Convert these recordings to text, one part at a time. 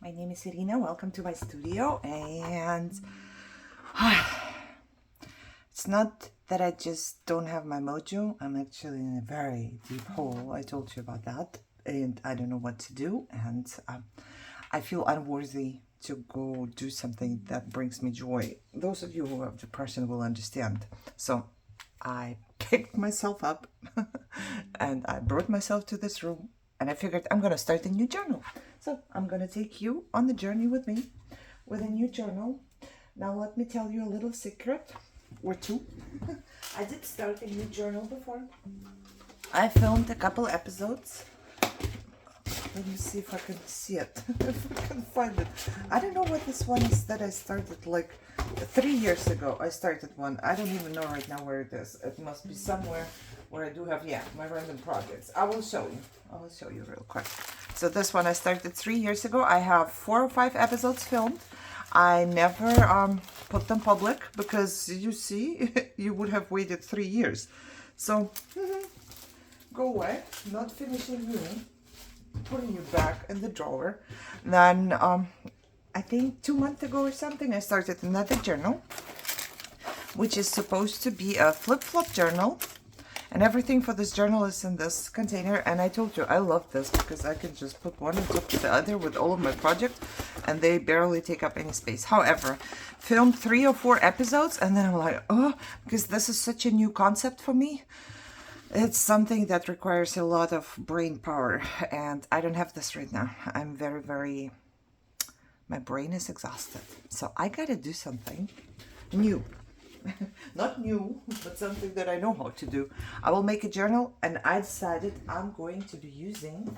My name is Irina. Welcome to my studio. And it's not that I just don't have my mojo. I'm actually in a very deep hole. I told you about that. And I don't know what to do. And I feel unworthy to go do something that brings me joy. Those of you who have depression will understand. So I picked myself up and I brought myself to this room. And I figured I'm going to start a new journal. So I'm going to take you on the journey with me with a new journal. Now let me tell you a little secret or two. I did start a new journal before. I filmed a couple episodes. Let me see if I can see it, if I can find it. I don't know what this one is that I started like 3 years ago. I started one. I don't even know right now where it is. It must be somewhere where I do have, yeah, my random projects. I will show you. I will show you real quick. So this one I started 3 years ago. I have 4 or 5 episodes filmed. I never put them public because you see, you would have waited 3 years. So go away, not finishing you. Putting you back in the drawer. Then I think 2 months ago or something I started another journal, which is supposed to be a flip-flop journal, and everything for this journal is in this container. And I told you I love this because I can just put one on top of the other with all of my projects and they barely take up any space. However, filmed 3 or 4 episodes and then I'm like, oh, because this is such a new concept for me. It's something that requires a lot of brain power, and I don't have this right now. I'm very, my brain is exhausted. So I gotta do something new. Not new, but something that I know how to do. I will make a journal, and I decided I'm going to be using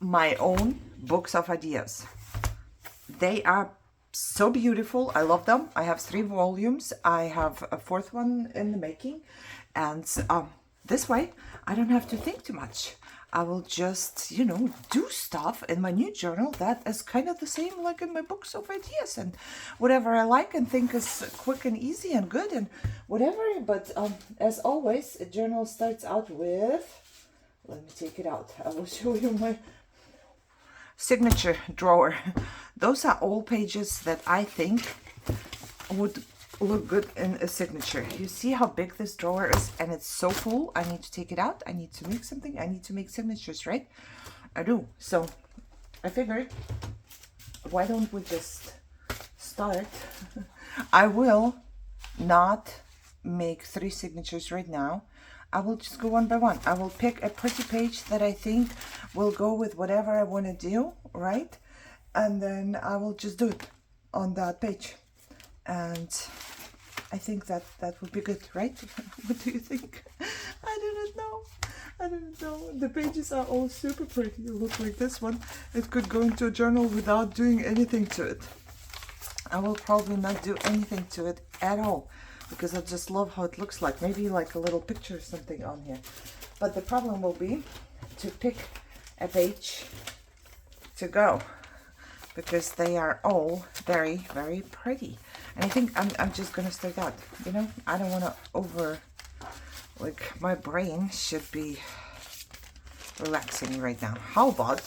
my own books of ideas. They are so beautiful. I love them. I have 3 volumes. I have a 4th one in the making. And this way, I don't have to think too much. I will just, you know, do stuff in my new journal that is kind of the same like in my books of ideas. And whatever I like and think is quick and easy and good and whatever. But as always, a journal starts out with, let me take it out. I will show you my signature drawer. Those are all pages that I think would look good in a signature. You see how big this drawer is, and it's so full. I need to take it out. I need to make something. I need to make signatures, right? I do. So I figured, why don't we just start? I will not make 3 signatures right now. I will just go one by one. I will pick a pretty page that I think will go with whatever I want to do, right? And then I will just do it on that page. And I think that would be good, right? What do you think? I don't know. The pages are all super pretty. Look like this one. It could go into a journal without doing anything to it. I will probably not do anything to it at all because I just love how it looks like. Maybe like a little picture or something on here. But the problem will be to pick a page to go, because they are all very pretty. And I think I'm just gonna start out, you know. I don't want to like my brain should be relaxing right now. How about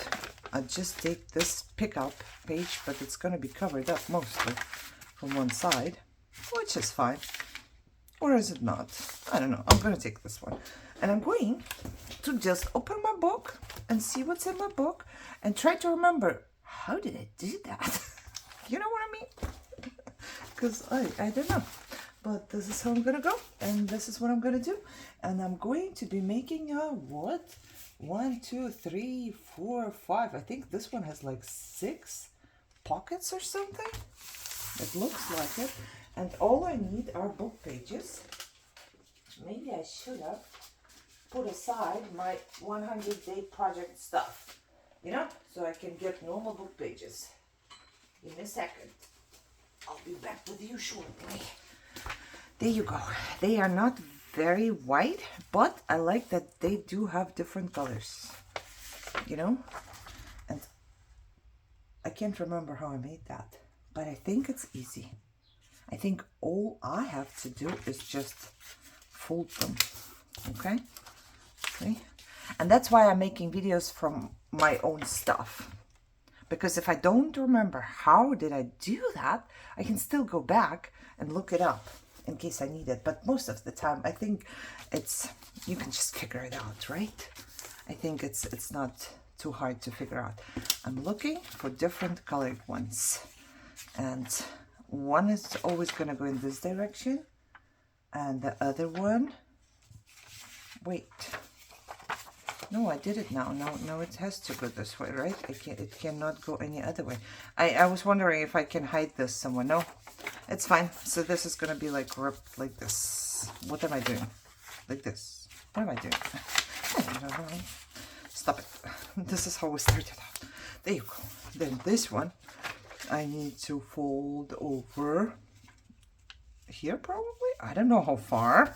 I just take this pickup page, but it's gonna be covered up mostly from one side, which is fine. Or is it not? I don't know. I'm gonna take this one. And I'm going to just open my book and see what's in my book and try to remember, how did I do that? You know what I mean? Because I don't know. But this is how I'm gonna go. And this is what I'm gonna do. And I'm going to be making a what? 1, 2, 3, 4, 5. I think this one has like 6 pockets or something. It looks like it. And all I need are book pages. Maybe I should have put aside my 100-day project stuff. You know, so I can get normal book pages. Give me a second. I'll be back with you shortly. There you go. They are not very white, but I like that they do have different colors. You know? And I can't remember how I made that, but I think it's easy. I think all I have to do is just fold them. Okay? See? And that's why I'm making videos from my own stuff. because if I don't remember how did I do that, I can still go back and look it up in case I need it. But most of the time, I think you can just figure it out, right? I think it's not too hard to figure out. I'm looking for different colored ones, and one is always going to go in this direction, and the other one, wait, no, I did it now. No, it has to go this way, right? It cannot go any other way. I was wondering if I can hide this somewhere. No, it's fine. So this is going to be like ripped like this. What am I doing? Like this. What am I doing? I don't know. Stop it. This is how we started out. There you go. Then this one, I need to fold over here probably. I don't know how far.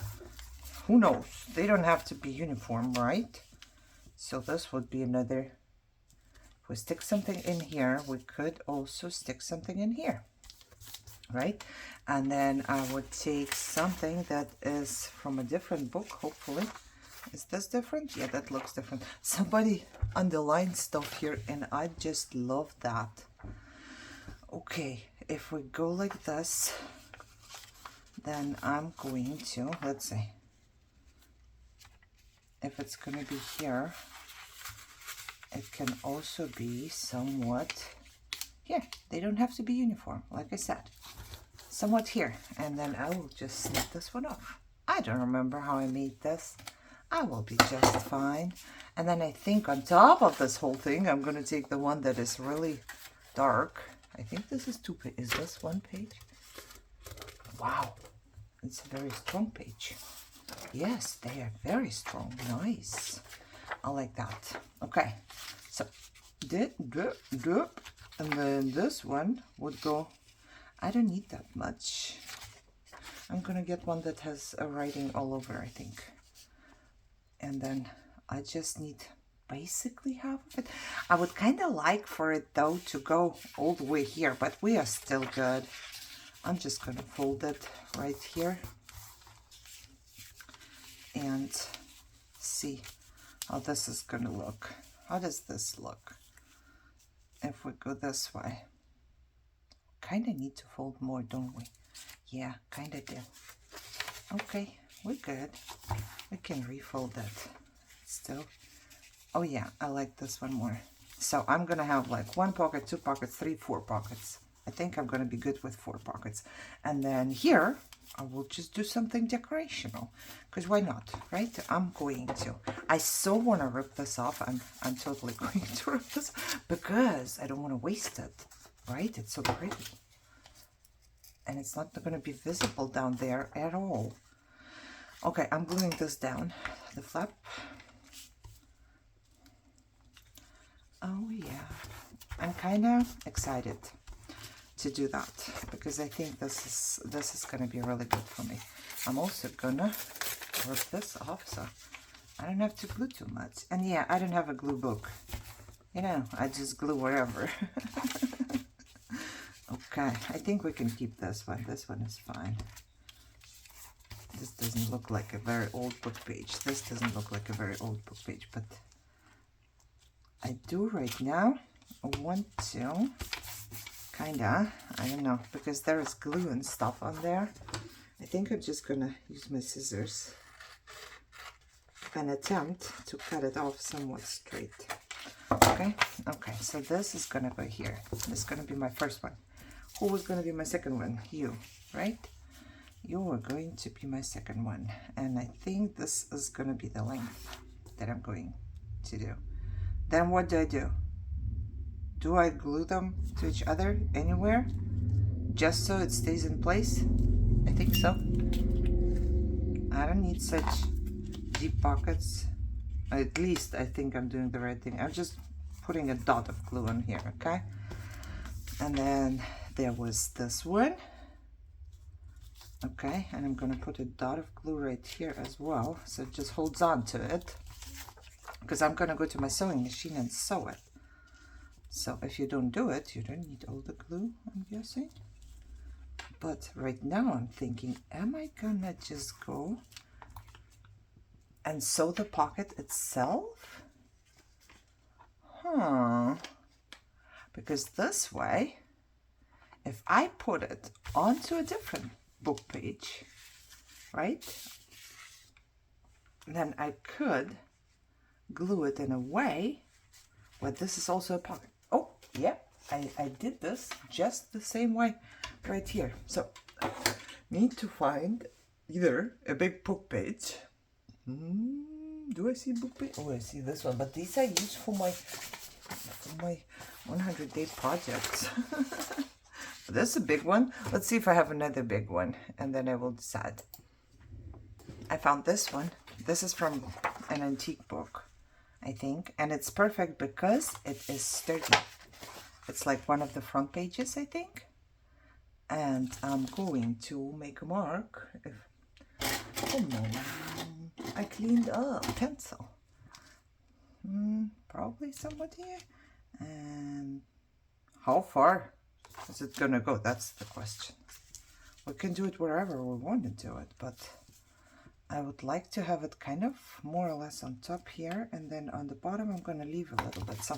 Who knows? They don't have to be uniform, right? So this would be another, if we stick something in here, we could also stick something in here, right? And then I would take something that is from a different book, hopefully. Is this different? Yeah, that looks different. Somebody underlined stuff here and I just love that. Okay, if we go like this, then I'm going to, let's see, if it's going to be here, it can also be somewhat here. They don't have to be uniform, like I said. Somewhat here. And then I will just snip this one off. I don't remember how I made this. I will be just fine. And then I think on top of this whole thing, I'm going to take the one that is really dark. I think this is 2 pages. Is this 1 page? Wow. It's a very strong page. Yes, they are very strong. Nice. I like that. Okay. So, and then this one would go, I don't need that much. I'm going to get one that has a writing all over, I think. And then I just need basically half of it. I would kind of like for it though to go all the way here, but we are still good. I'm just going to fold it right here and see how this is going to look. How does this look if we go this way? Kind of need to fold more, don't we? Yeah, kind of do. Okay, we're good. We can refold that still. Oh yeah, I like this one more. So I'm gonna have like 1 pocket, 2 pockets, 3, 4 pockets. I think I'm gonna be good with 4 pockets. And then here, I will just do something decorational. Because why not, right? I'm going to. I so wanna rip this off. I'm totally going to rip this because I don't wanna waste it, right? It's so pretty. And it's not gonna be visible down there at all. Okay, I'm gluing this down, the flap. Oh yeah, I'm kind of excited to do that because I think this is gonna be really good for me. I'm also gonna rip this off so I don't have to glue too much. And yeah, I don't have a glue book. You know, I just glue wherever. Okay, I think we can keep this one. This one is fine. This doesn't look like a very old book page. This doesn't look like a very old book page, but I do right now want to kinda, I don't know, because there is glue and stuff on there. I think I'm just gonna use my scissors and attempt to cut it off somewhat straight. Okay, okay, so this is gonna go here. This is gonna be my first one. Who was gonna be my second one? You, right? You are going to be my second one. And I think this is gonna be the length that I'm going to do. Then what do? Do I glue them to each other anywhere? Just so it stays in place? I think so. I don't need such deep pockets. At least I think I'm doing the right thing. I'm just putting a dot of glue on here, okay? And then there was this one. Okay, and I'm gonna put a dot of glue right here as well, so it just holds on to it, because I'm gonna go to my sewing machine and sew it. So if you don't do it, you don't need all the glue, I'm guessing. But right now I'm thinking, am I gonna just go and sew the pocket itself? Huh. because this way, if I put it onto a different book page, right, then I could glue it in a way where this is also a pocket. Oh, yeah, I did this just the same way right here. So, need to find either a big book page. Do I see book page? Oh, I see this one, but these I use for my 100-day projects. This is a big one. Let's see if I have another big one, and then I will decide. I found this one. This is from an antique book, I think, and it's perfect because it is sturdy. It's like one of the front pages, I think. And I'm going to make a mark. Come on, I cleaned up pencil. Probably somewhat here. And how far is it gonna go? That's the question. We can do it wherever we want to do it, but I would like to have it kind of more or less on top here, and then on the bottom I'm gonna leave a little bit. So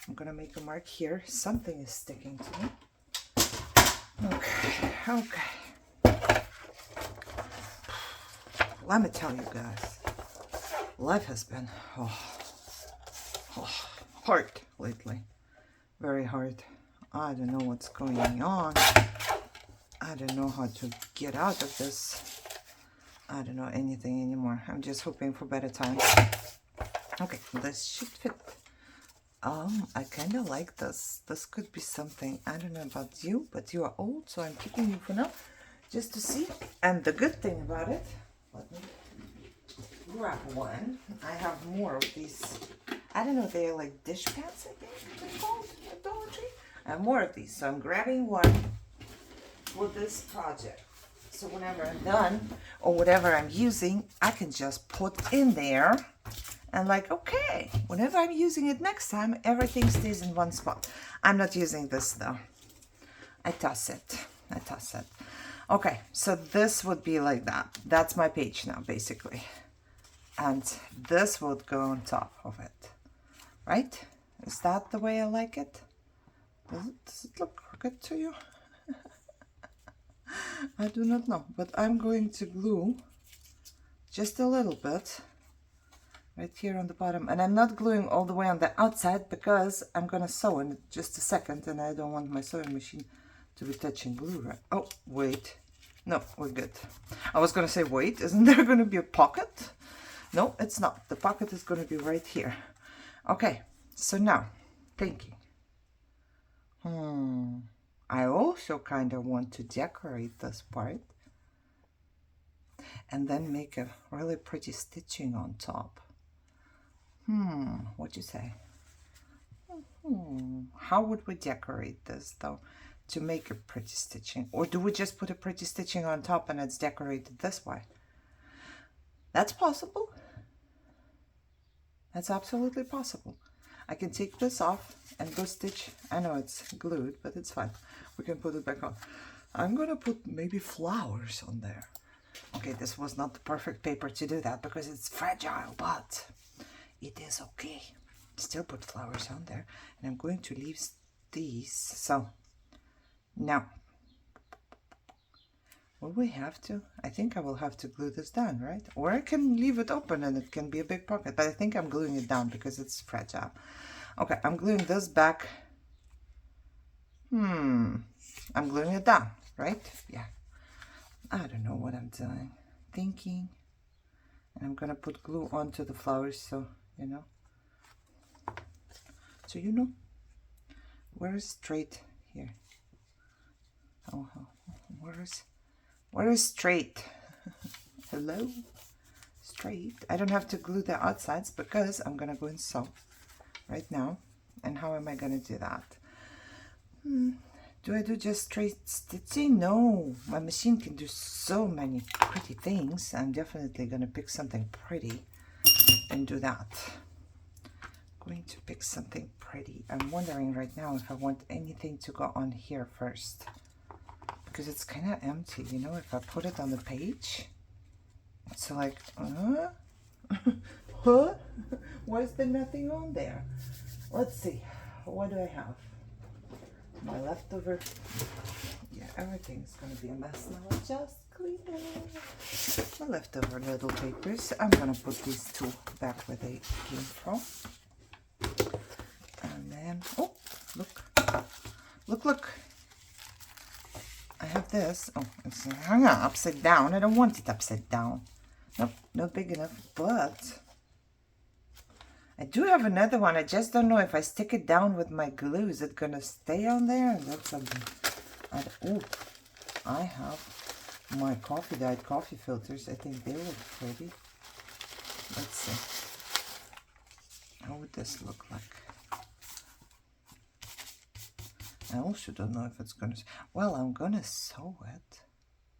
I'm gonna make a mark here. Something is sticking to me. Okay. Let me tell you guys, life has been hard lately. Very hard. I don't know what's going on. I don't know how to get out of this. I don't know anything anymore. I'm just hoping for better times. Okay, this should fit. I kind of like this. This could be something. I don't know about you, but you are old, so I'm keeping you for now, just to see. And the good thing about it, let me grab one. I have more of these. I don't know, they're like dish pans, I think they're called at Dollar Tree. I have more of these, so I'm grabbing one for this project. So whenever I'm done, or whatever I'm using, I can just put in there. And like, okay, whenever I'm using it next time, everything stays in one spot. I'm not using this though. I toss it. Okay, so this would be like that. That's my page now, basically. And this would go on top of it. Right? Is that the way I like it? Does it look crooked to you? I do not know, but I'm going to glue just a little bit right here on the bottom, and I'm not gluing all the way on the outside because I'm gonna sew in just a second, and I don't want my sewing machine to be touching glue. Right? Oh, wait, no, we're good. I was gonna say, wait, isn't there gonna be a pocket? No, it's not. The pocket is gonna be right here. Okay, so now thinking, I also kind of want to decorate this part and then make a really pretty stitching on top. What you say? How would we decorate this though to make a pretty stitching? Or do we just put a pretty stitching on top and it's decorated this way? That's possible. That's absolutely possible. I can take this off and go stitch. I know it's glued, but it's fine. We can put it back on. I'm gonna put maybe flowers on there. Okay, this was not the perfect paper to do that because it's fragile, but it is okay. Still put flowers on there, and I'm going to leave these. So now, will we have to? I think I will have to glue this down, right? Or I can leave it open and it can be a big pocket, but I think I'm gluing it down because it's fragile. Okay, I'm gluing this back. I'm gluing it down, right? Yeah. I don't know what I'm doing. Thinking. And I'm gonna put glue onto the flowers, so you know. So you know. Where is straight here? Oh, where is straight? Hello? Straight. I don't have to glue the outsides because I'm gonna go and sew right now. And how am I gonna do that? Do I do just straight stitching? No, my machine can do so many pretty things. I'm definitely gonna pick something pretty and do that. Going to pick something pretty. I'm wondering right now if I want anything to go on here first, because it's kind of empty, you know. If I put it on the page, it's like, huh? Why is there nothing on there? Let's see, what do I have? my leftover. Yeah, everything's gonna be a mess now. Just clean it. My leftover little papers. I'm gonna put these two back where they came from. And then, oh, look. Look, look. I have this. Oh, it's hung up upside down. I don't want it upside down. Nope, not big enough, but I do have another one. I just don't know if I stick it down with my glue, is it gonna stay on there? That's something. Oh, I have my dyed coffee filters. I think they look pretty. Let's see. How would this look like? I also don't know if it's gonna. Well, I'm gonna sew it.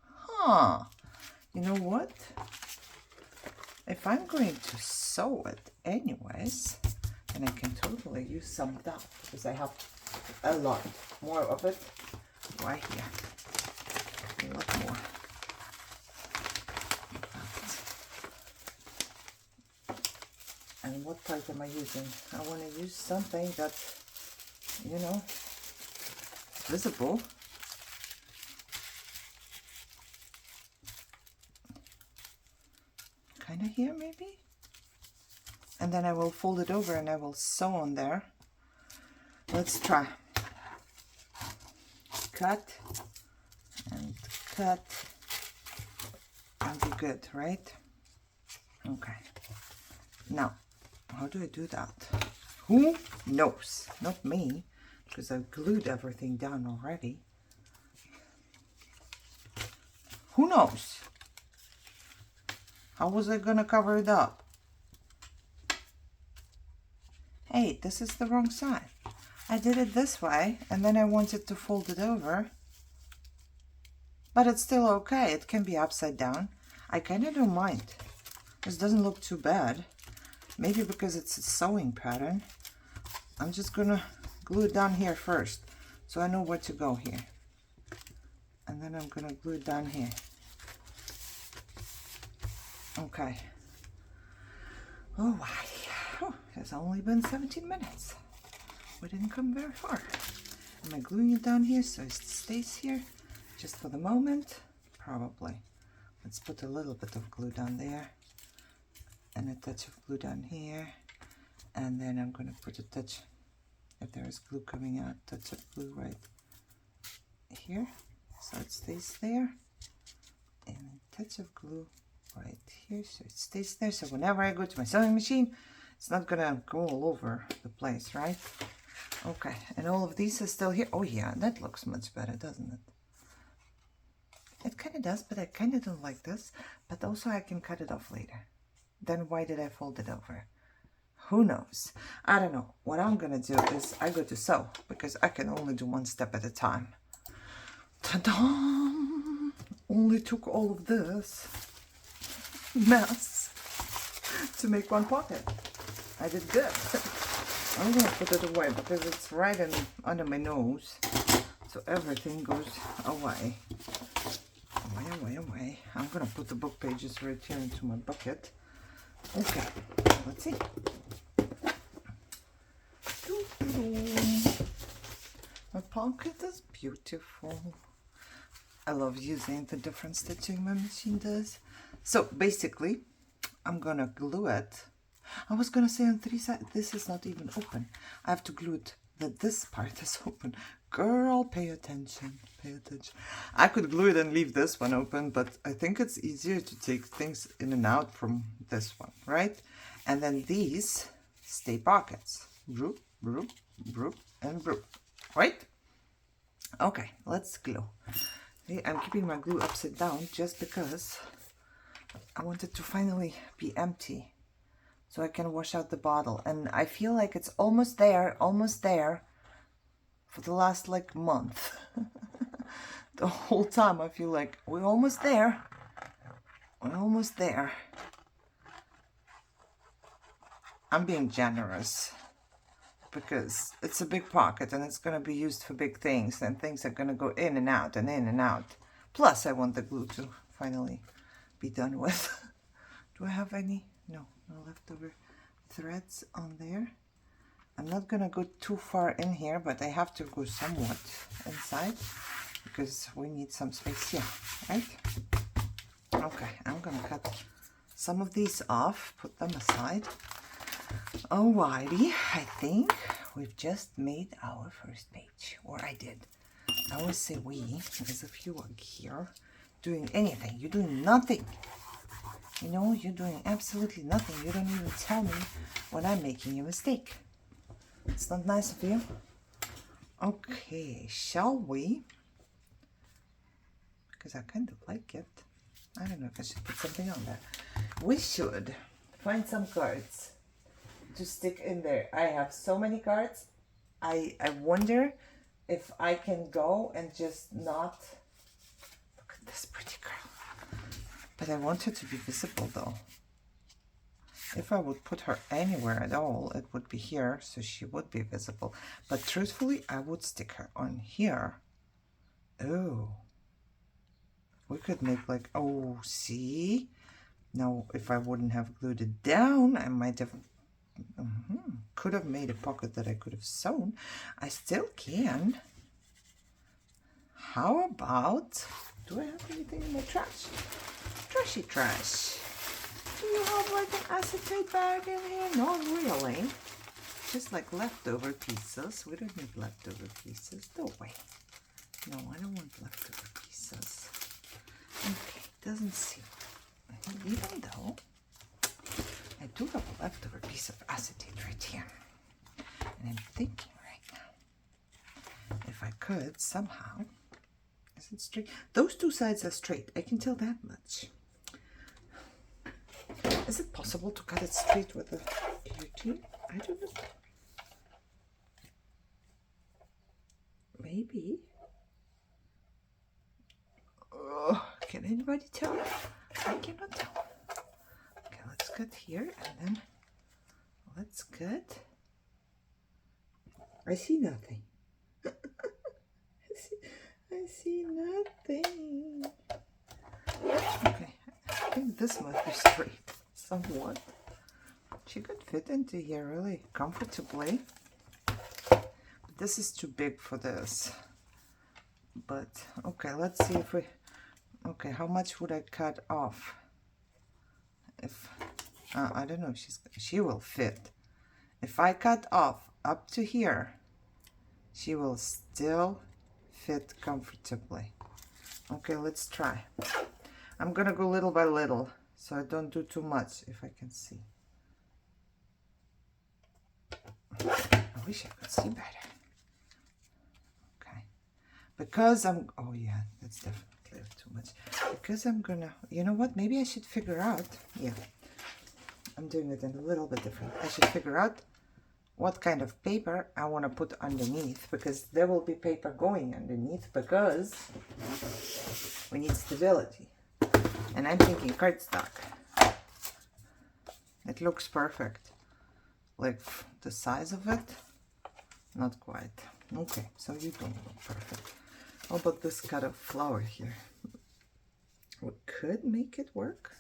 Huh. You know what? If I'm going to sew it anyways, then I can totally use some of that because I have a lot more of it right here. A lot more. And what part am I using? I want to use something that, you know, is visible. Kind of here maybe, and then I will fold it over and I will sew on there. Let's try. Cut and cut and be good, right? Okay, now how do I do that? Who knows? Not me, because I've glued everything down already. Who knows? How was I gonna cover it up? Hey, this is the wrong side. I did it this way, and then I wanted to fold it over. But it's still okay. It can be upside down. I kind of don't mind. This doesn't look too bad. Maybe because it's a sewing pattern. I'm just gonna glue it down here first, so I know where to go here. And then I'm gonna glue it down here. Okay. Oh, wow. It's only been 17 minutes. We didn't come very far. Am I gluing it down here so it stays here just for the moment? Probably. Let's put a little bit of glue down there and a touch of glue down here. And then I'm going to put a touch, if there is glue coming out, touch of glue right here so it stays there. And a touch of glue right here so it stays there, so whenever I go to my sewing machine it's not gonna go all over the place, right? Okay, and all of these are still here. Oh yeah, that looks much better, doesn't it? It kind of does, but I kind of don't like this. But also I can cut it off later. Then why did I fold it over? Who knows? I don't know. What I'm gonna do is I go to sew because I can only do one step at a time. Ta-da! Only took all of this mess to make one pocket. I did good. I'm gonna put it away because it's right under my nose, so everything goes away. Away. I'm gonna put the book pages right here into my bucket. Okay, let's see. My pocket is beautiful. I love using the different stitching my machine does. So basically, I'm gonna glue it. I was gonna say on 3 sides. This is not even open. I have to glue it that this part is open. Girl, pay attention. Pay attention. I could glue it and leave this one open, but I think it's easier to take things in and out from this one, right? And then these stay pockets. Broop, broop, broop, and broop. Right? Okay, let's glue. Okay, I'm keeping my glue upside down just because I want it to finally be empty so I can wash out the bottle. And I feel like it's almost there for the last like month. The whole time I feel like we're almost there. We're almost there. I'm being generous because it's a big pocket and it's going to be used for big things, and things are going to go in and out and in and out. Plus I want the glue to finally be done with. Do I have any? No leftover threads on there. I'm not gonna go too far in here, but I have to go somewhat inside because we need some space here, right? Okay, I'm gonna cut some of these off, put them aside. Alrighty, I think we've just made our first page, or I did. I always say we, as if you are here doing anything. You're doing nothing. You know, you're doing absolutely nothing. You don't even tell me when I'm making a mistake. It's not nice of you. Okay, shall we? Because I kind of like it. I don't know if I should put something on there. We should find some cards to stick in there. I have so many cards. I wonder if I can go and just not... Look at this pretty girl. But I want her to be visible though. If I would put her anywhere at all, it would be here, so she would be visible. But truthfully, I would stick her on here. Oh. We could make like, oh, see? Now, if I wouldn't have glued it down, I might have... could have made a pocket that I could have sewn. I still can. How about... Do I have anything in my trash? Trashy trash. Do you have like an acetate bag in here? Not really. Just like leftover pieces. We don't need leftover pieces, do we? No, I don't want leftover pieces. Okay, doesn't seem. Even though I do have a leftover piece of acetate right here. And I'm thinking right now, if I could somehow, is it straight? Those two sides are straight. I can tell that much. Is it possible to cut it straight with a guillotine? I don't know. Maybe. Can anybody tell? I cannot tell. Okay, let's cut here and then let's cut. I see nothing. I see nothing. Okay, I think this must be straight. Somewhat. She could fit into here really comfortably. But this is too big for this. But okay, let's see if we... Okay, how much would I cut off? If I don't know, she will fit. If I cut off up to here, she will still fit comfortably. Okay, let's try. I'm gonna go little by little, so I don't do too much, if I can see. I wish I could see better. Okay, because I'm... Oh yeah, that's definitely too much. Because I'm gonna... You know what? Maybe I should figure out... Yeah, I'm doing it in a little bit different. I should figure out what kind of paper I want to put underneath, because there will be paper going underneath, because we need stability. And I'm thinking cardstock. It looks perfect. Like the size of it, not quite. Okay, so you don't look perfect. How about this cut of flower here? We could make it work.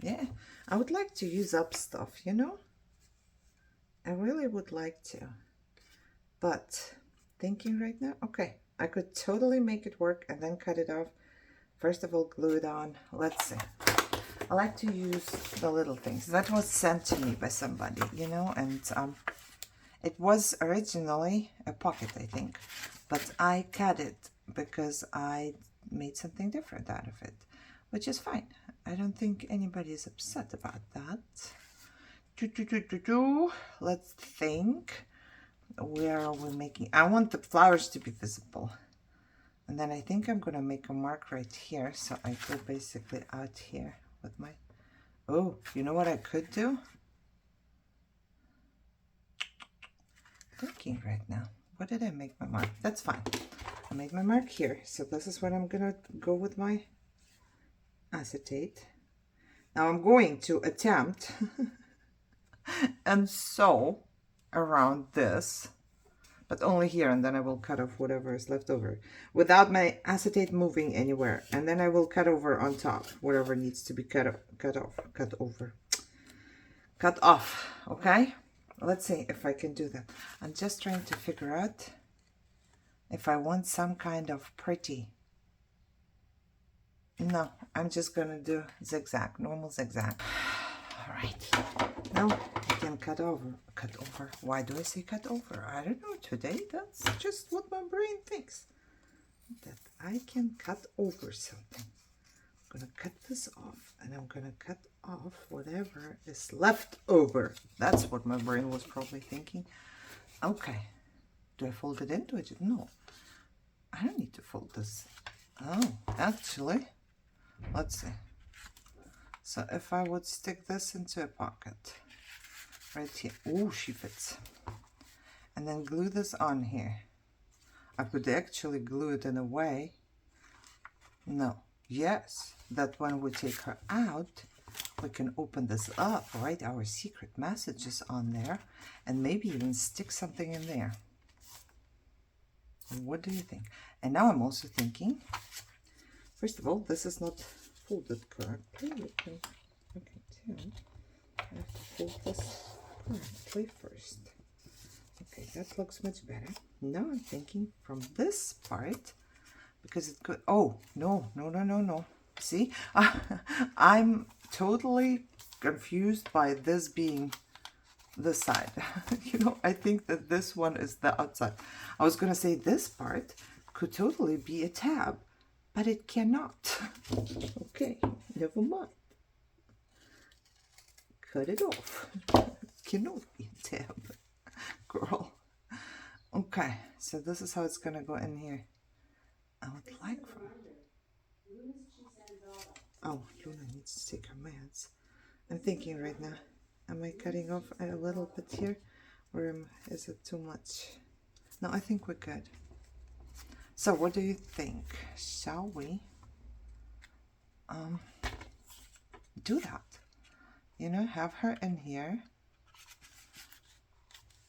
Yeah, I would like to use up stuff, you know? I really would like to. But thinking right now, okay, I could totally make it work and then cut it off. First of all, glue it on. Let's see. I like to use the little things. That was sent to me by somebody, you know, and it was originally a pocket, I think, but I cut it because I made something different out of it, which is fine. I don't think anybody is upset about that. Let's think. Where are we making? I want the flowers to be visible. And then I think I'm going to make a mark right here. So I go basically out here with my... Oh, you know what I could do? Thinking right now. What did I make my mark? That's fine. I made my mark here. So this is what I'm going to go with my acetate. Now I'm going to attempt and sew around this, but only here, and then I will cut off whatever is left over without my acetate moving anywhere, and then I will cut over on top whatever needs to be cut over. cut off, okay? Let's see if I can do that. I'm just trying to figure out if I want some kind of pretty. No, I'm just gonna do zigzag, normal zigzag. All right, now I can cut over. Why do I say cut over? I don't know today. That's just what my brain thinks. That I can cut over something. I'm gonna cut this off, and I'm gonna cut off whatever is left over. That's what my brain was probably thinking. Okay, do I fold it into it? No, I don't need to fold this. Oh, actually, let's see. So if I would stick this into a pocket right here, oh, she fits, and then glue this on here, I could actually glue it in a way. No, yes, that when we take her out, we can open this up, write our secret messages on there, and maybe even stick something in there. What do you think? And now I'm also thinking, first of all, this is not folded correctly. You can tell I have to fold this correctly first. Okay, that looks much better. Now I'm thinking from this part, because it could, oh, no. See, I'm totally confused by this being this side. You know, I think that this one is the outside. I was going to say this part could totally be a tab, but it cannot. Okay, never mind. Cut it off. It cannot be a tab, girl. Okay, so this is how it's going to go in here. I would like for... Oh, Luna needs to take her meds. I'm thinking right now, am I cutting off a little bit here, or is it too much? No, I think we're good. So what do you think? Shall we do that? You know, have her in here,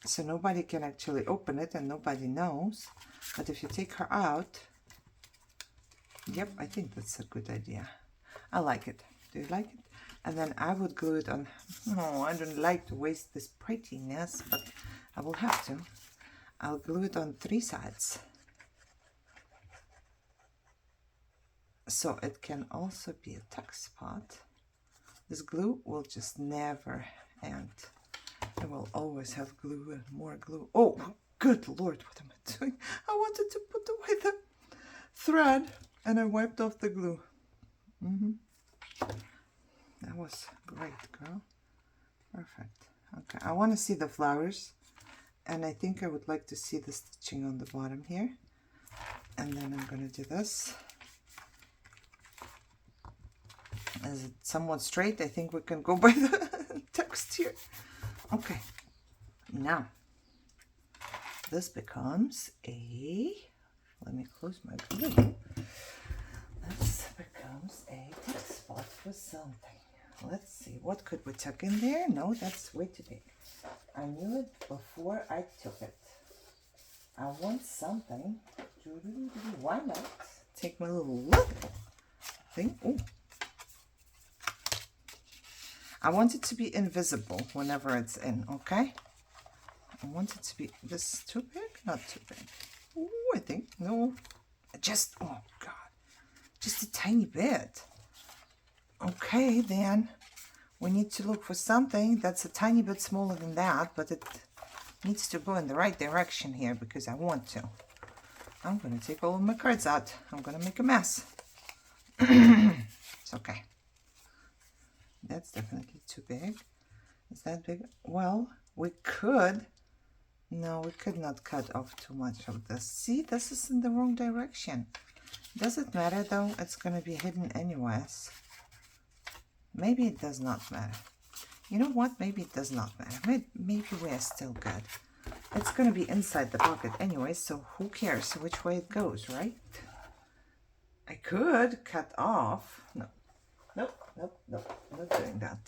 so nobody can actually open it and nobody knows. But if you take her out, yep, I think that's a good idea. I like it. Do you like it? And then I would glue it on. No, I don't like to waste this prettiness, but I will have to. I'll glue it on 3 sides, so it can also be a tuck spot. This glue will just never end. I will always have glue and more glue. Oh, good Lord, what am I doing? I wanted to put away the thread and I wiped off the glue. That was great, girl. Perfect. Okay, I want to see the flowers, and I think I would like to see the stitching on the bottom here. And then I'm going to do this. Is it somewhat straight? I think we can go by the text here. Okay, now this becomes a, let me close my glue. This becomes a text spot for something. Let's see, what could we tuck in there? No, that's way too big. I knew it before I took it. I want something. Why not? Take my little look thing. Ooh. I want it to be invisible whenever it's in, okay? I want it to be, this too big? Not too big. Ooh, I think, no. Just, oh God. Just a tiny bit. Okay, then we need to look for something that's a tiny bit smaller than that, but it needs to go in the right direction here because I want to. I'm going to take all of my cards out. I'm going to make a mess. It's okay. That's definitely too big. Is that big? Well, we could. No, we could not cut off too much of this. See, this is in the wrong direction. Does it matter though? It's going to be hidden anyways. Maybe it does not matter. You know what? Maybe it does not matter. Maybe we are still good. It's going to be inside the pocket anyway, so who cares which way it goes, right? I could cut off. No. Nope. I'm not doing that.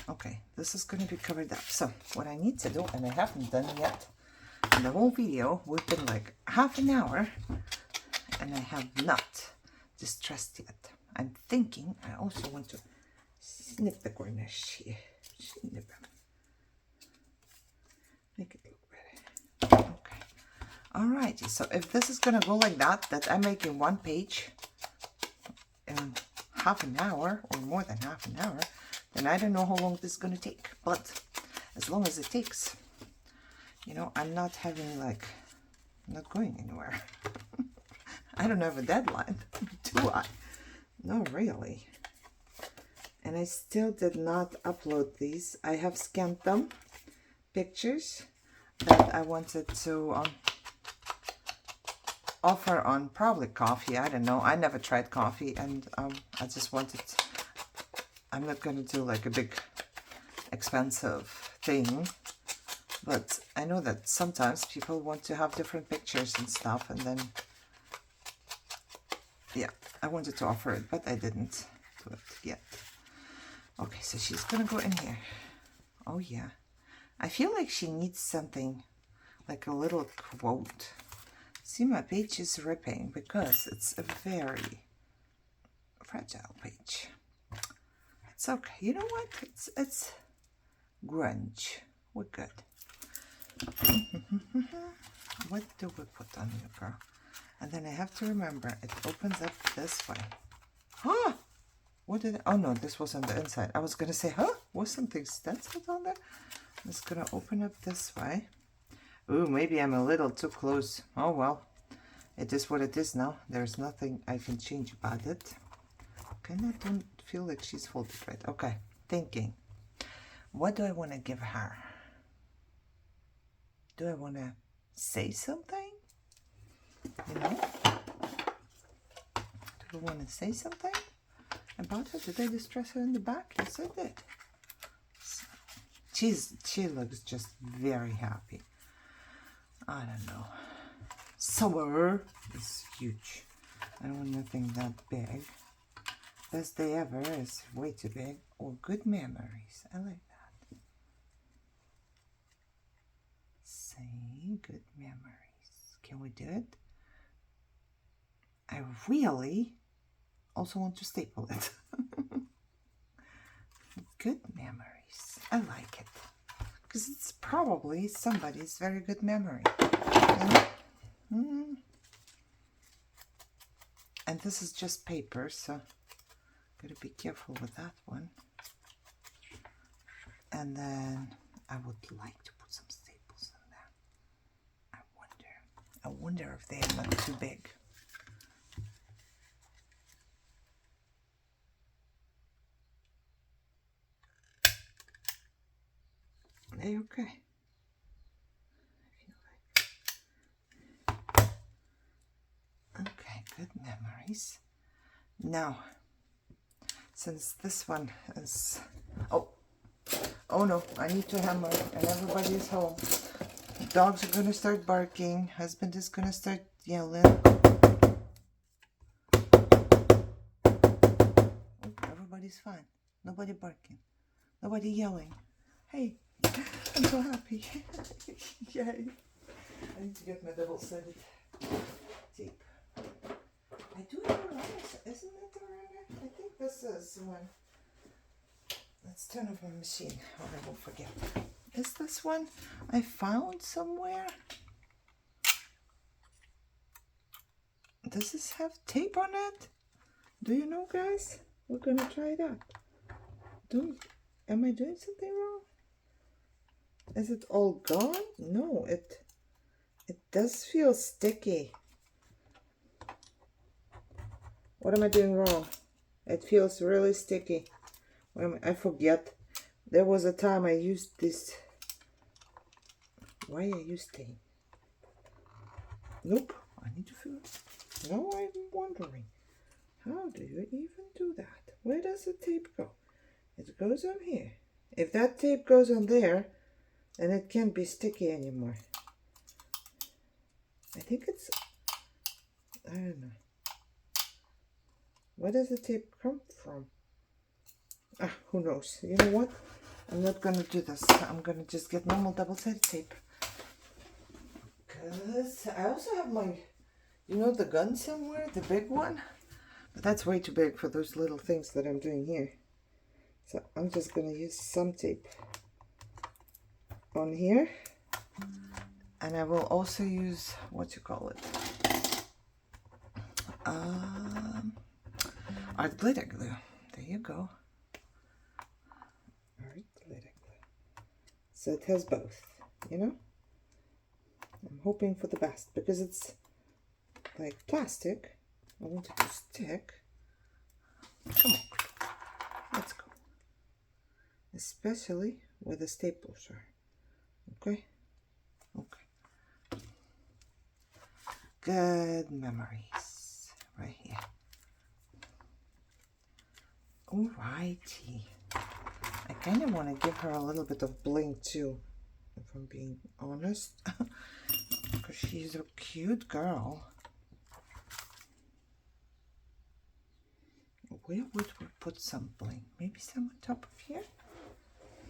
Okay, this is going to be covered up. So what I need to do, and I haven't done yet in the whole video, we've been like half an hour, and I have not distressed yet. I'm thinking I also want to snip the corners here. Make it look better. Okay. Alrighty, so if this is gonna go like that I'm making one page in half an hour or more than half an hour, then I don't know how long this is gonna take. But as long as it takes, you know, I'm not having like, I'm not going anywhere. I don't have a deadline, do I? No, really. And I still did not upload these. I have scanned them, pictures that I wanted to offer on probably coffee. I don't know. I never tried coffee, and I just wanted to, I'm not going to do like a big expensive thing, but I know that sometimes people want to have different pictures and stuff, and then yeah, I wanted to offer it, but I didn't do it yet. Okay, so she's gonna go in here. Oh yeah, I feel like she needs something like a little quote. See, my page is ripping because it's a very fragile page. It's okay. You know what? It's grunge. We're good. What do we put on you, girl? And then I have to remember it opens up this way. Huh? What did oh no, this was on the inside. I was gonna say, huh? Was something stenciled on there? I'm just gonna open up this way. Ooh, maybe I'm a little too close. Oh well. It is what it is now. There's nothing I can change about it. Okay, I don't feel like she's folded right. Okay, thinking. What do I want to give her? Do I want to say something? You know? Do I want to say something about her? Did I distress her in the back? Yes, I did. So, she looks just very happy. I don't know. Summer is huge. I don't want nothing that big. Best day ever is way too big. Or good memories. I like that. Say good memories. Can we do it? I really also want to staple it. Good memories. I like it. Because it's probably somebody's very good memory. And this is just paper, so gotta be careful with that one. And then I would like to put some staples in there. I wonder if they are not too big. Are they okay? Okay, good memories. Now, since this one is... Oh no, I need to hammer and everybody is home. Dogs are gonna start barking. Husband is gonna start yelling. Oh, everybody's fine. Nobody barking. Nobody yelling. Hey, I'm so happy. Yay. I need to get my double-sided tape. I do have a runner. Isn't it a runner? I think this is one. Let's turn off my machine or I will forget. Is this one I found somewhere? Does this have tape on it? Do you know, guys? We're gonna try that. Am I doing something wrong? Is it all gone? No, it does feel sticky. What am I doing wrong? It feels really sticky. I forget. There was a time I used this. Why I used tape? Nope. I need to feel it. Now I'm wondering. How do you even do that? Where does the tape go? It goes on here. If that tape goes on there, then it can't be sticky anymore. I think it's... I don't know. Where does the tape come from? Ah, who knows? You know what? I'm not gonna do this. I'm gonna just get normal double-sided tape. Because I also have my, you know, the gun somewhere, the big one. But that's way too big for those little things that I'm doing here. So I'm just gonna use some tape on here, and I will also use, what you call it, art glitter glue. There you go. Art glitter glue. So it has both, you know. I'm hoping for the best because it's like plastic. I want it to stick. Come on, let's go. Especially with the staples. Okay? Okay. Good memories right here. Alrighty. I kind of want to give her a little bit of bling too, if I'm being honest. Because she's a cute girl. Where would we put some bling? Maybe some on top of here?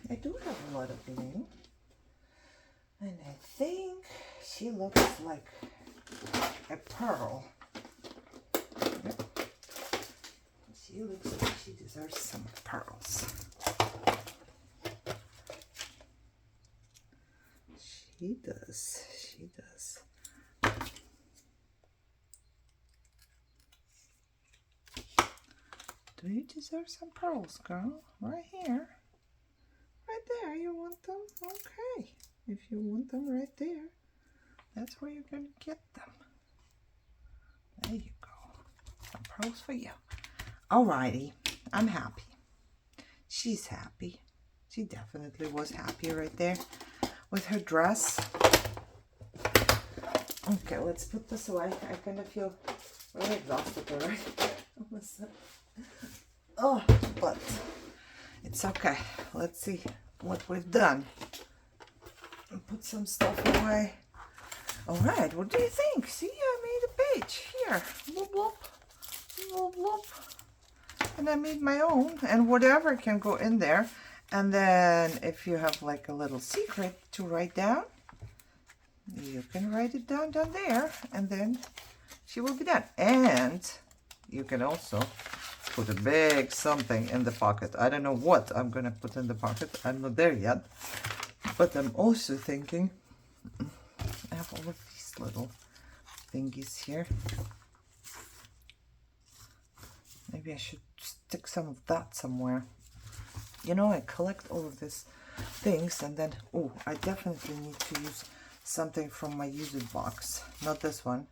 I do have a lot of bling. And I think she looks like a pearl. Yep. She looks like she deserves some pearls. She does. She does. Do you deserve some pearls, girl? Right here. Right there. You want them? Okay. If you want them right there, that's where you're going to get them. There you go. Some pearls for you. Alrighty. I'm happy. She's happy. She definitely was happy right there with her dress. Okay, let's put this away. I kind of feel really exhausted already. Oh, but it's okay. Let's see what we've done. Put some stuff away. All right, what do you think? See, I made a page here. Whoop, whoop, whoop, whoop. And I made my own, and whatever can go in there. And then if you have like a little secret to write down, you can write it down there, and then she will be done. And you can also put a big something in the pocket. I don't know what I'm gonna put in the pocket. I'm not there yet. But I'm also thinking, I have all of these little thingies here. Maybe I should stick some of that somewhere. You know, I collect all of these things, and then, oh, I definitely need to use something from my use it box. Not this one.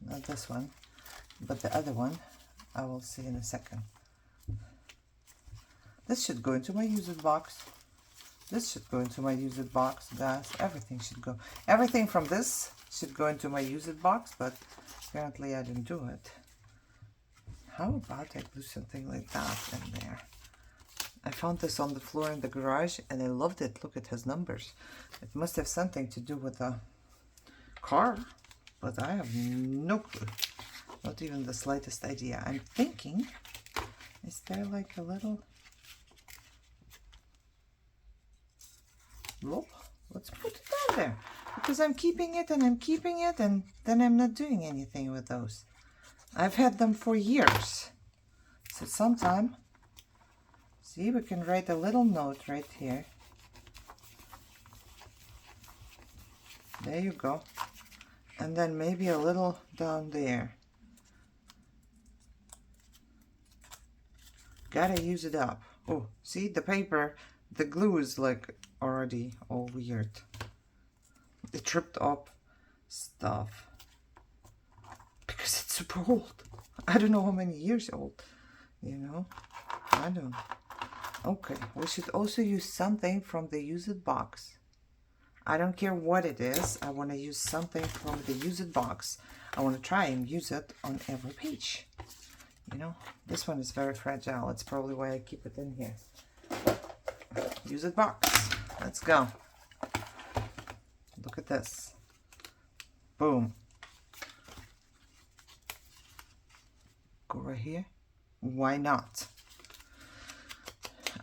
Not this one. But the other one, I will see in a second. This should go into my use it box. This should go into my use it box. Guys, everything should go. Everything from this should go into my use it box, but apparently I didn't do it. How about I do something like that in there? I found this on the floor in the garage and I loved it. Look, it has numbers. It must have something to do with a car, but I have no clue. Not even the slightest idea. I'm thinking, is there like a little... Look, let's put it down there. Because I'm keeping it and I'm keeping it, and then I'm not doing anything with those. I've had them for years. So sometime, see, we can write a little note right here. There you go. And then maybe a little down there. Gotta use it up. Oh, see, the paper, the glue is like already all weird. It tripped up stuff. Because it's super old. I don't know how many years old. You know? I don't. Okay, we should also use something from the use it box. I don't care what it is. I want to use something from the use it box. I want to try and use it on every page. You know, this one is very fragile. It's probably why I keep it in here. Use it box. Let's go. Look at this. Boom. Go right here. Why not?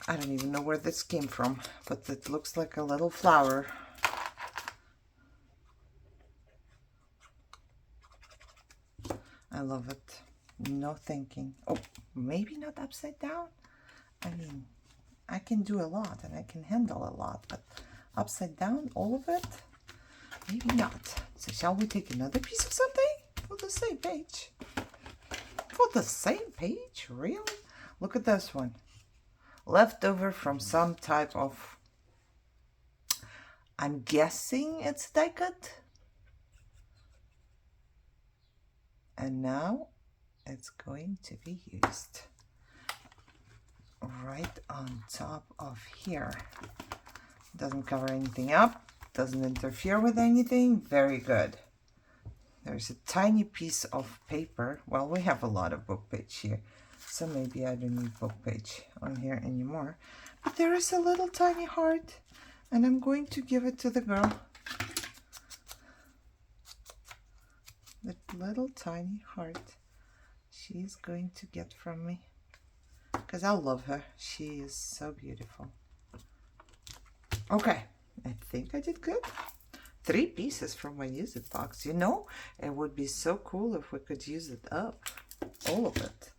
I don't even know where this came from, but it looks like a little flower. I love it. No thinking. Oh, maybe not upside down. I mean, I can do a lot and I can handle a lot, but upside down, all of it, maybe not. So shall we take another piece of something for the same page? For the same page? Really? Look at this one. Leftover from some type of, I'm guessing it's die cut. And now it's going to be used right on top of here. Doesn't cover anything up, doesn't interfere with anything. Very good. There's a tiny piece of paper. Well, we have a lot of book page here, so maybe I don't need book page on here anymore. But there is a little tiny heart, and I'm going to give it to the girl. That little tiny heart she's going to get from me, because I love her. She is so beautiful. Okay, I think I did good. 3 pieces from my use it box. You know, it would be so cool if we could use it up, all of it,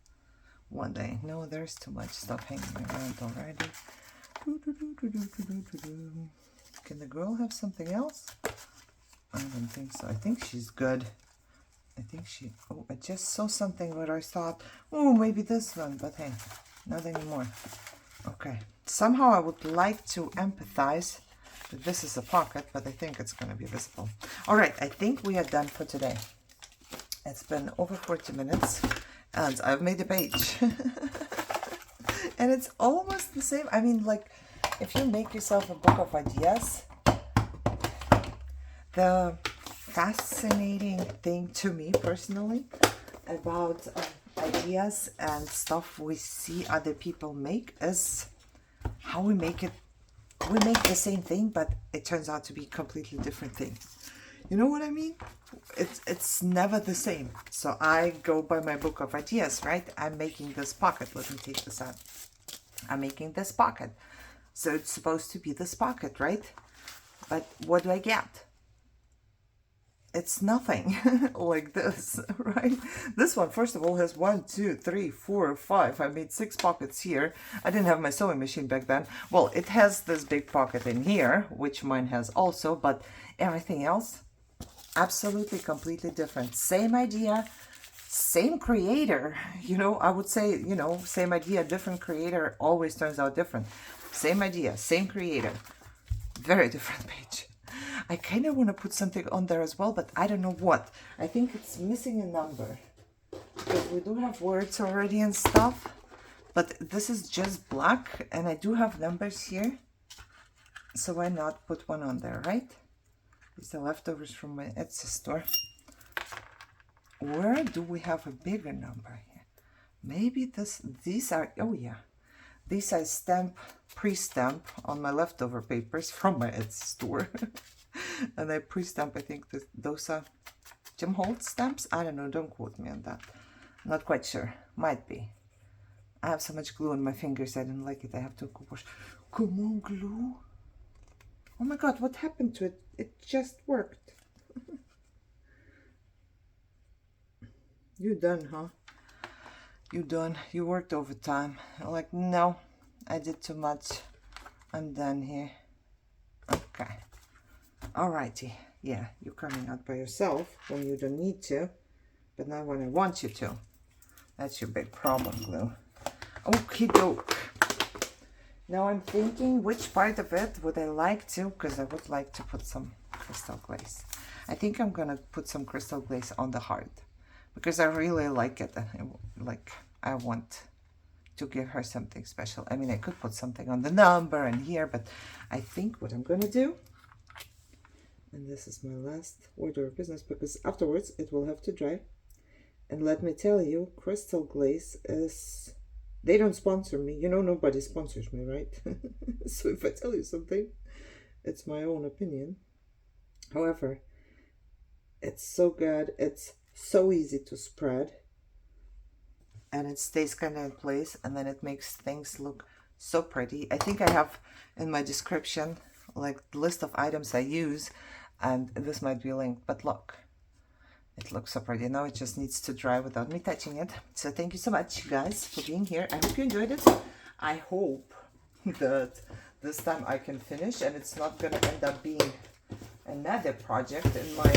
one day. No, there's too much stuff hanging around already. Can the girl have something else? I don't think so. I think she's good. I think she, oh, I just saw something where I thought, oh, maybe this one, but hey, not anymore. Okay, somehow I would like to empathize that this is a pocket, but I think it's going to be visible. All right, I think we are done for today. It's been over 40 minutes, and I've made a page. And it's almost the same. I mean, like, if you make yourself a book of ideas, the fascinating thing to me personally about ideas and stuff we see other people make is how we make it. We make the same thing, but it turns out to be completely different thing. You know what I mean? It's never the same. So I go by my book of ideas, right? I'm making this pocket. Let me take this out. I'm making this pocket. So it's supposed to be this pocket, right? But what do I get? It's nothing like this, right? This one, first of all, has 1, 2, 3, 4, 5. I made 6 pockets here. I didn't have my sewing machine back then. Well, it has this big pocket in here, which mine has also, but everything else, absolutely completely different. Same idea, same creator. You know, I would say, you know, same idea, different creator always turns out different. Same idea, same creator. Very different page. I kind of want to put something on there as well, but I don't know what. I think it's missing a number, because we do have words already and stuff, but this is just black, and I do have numbers here, so why not put one on there, right? These are leftovers from my Etsy store. Where do we have a bigger number here? Maybe these are, oh yeah, these I pre-stamp on my leftover papers from my Etsy store. And I pre-stamp, I think those are Jim Holt stamps. I don't know, don't quote me on that. Not quite sure, might be. I have so much glue on my fingers, I don't like it. I have to wash. Come on, glue. Oh my god, what happened to it? It just worked. You done, huh? You done. You worked overtime. I'm like, no, I did too much. I'm done here. Okay. Alrighty. Yeah, you're coming out by yourself when you don't need to, but not when I want you to. That's your big problem, glue. Okie doke. Now I'm thinking which part of it would I like to, because I would like to put some crystal glaze. I think I'm gonna put some crystal glaze on the heart, because I really like it. Like, I want to give her something special. I mean, I could put something on the number and here, but I think what I'm gonna do, and this is my last order of business, because afterwards it will have to dry. And let me tell you, crystal glaze is, they don't sponsor me. You know, nobody sponsors me, right? So if I tell you something, it's my own opinion. However, it's so good. It's so easy to spread. And it stays kind of in place. And then it makes things look so pretty. I think I have in my description, like, the list of items I use. And this might be linked. But look. It looks so pretty. Now it just needs to dry without me touching it. So thank you so much, guys, for being here. I hope you enjoyed it. I hope that this time I can finish and it's not gonna end up being another project in my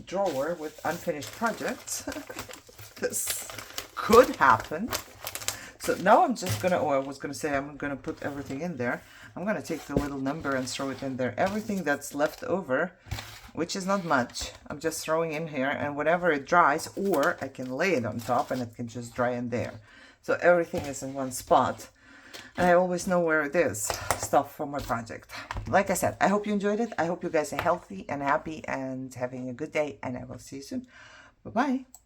drawer with unfinished projects. This could happen. So now I'm just gonna, I was gonna say I'm gonna put everything in there. I'm gonna take the little number and throw it in there. Everything that's left over, which is not much, I'm just throwing in here, and whenever it dries, or I can lay it on top and it can just dry in there. So everything is in one spot. And I always know where it is, stuff for my project. Like I said, I hope you enjoyed it. I hope you guys are healthy and happy and having a good day. And I will see you soon. Bye-bye.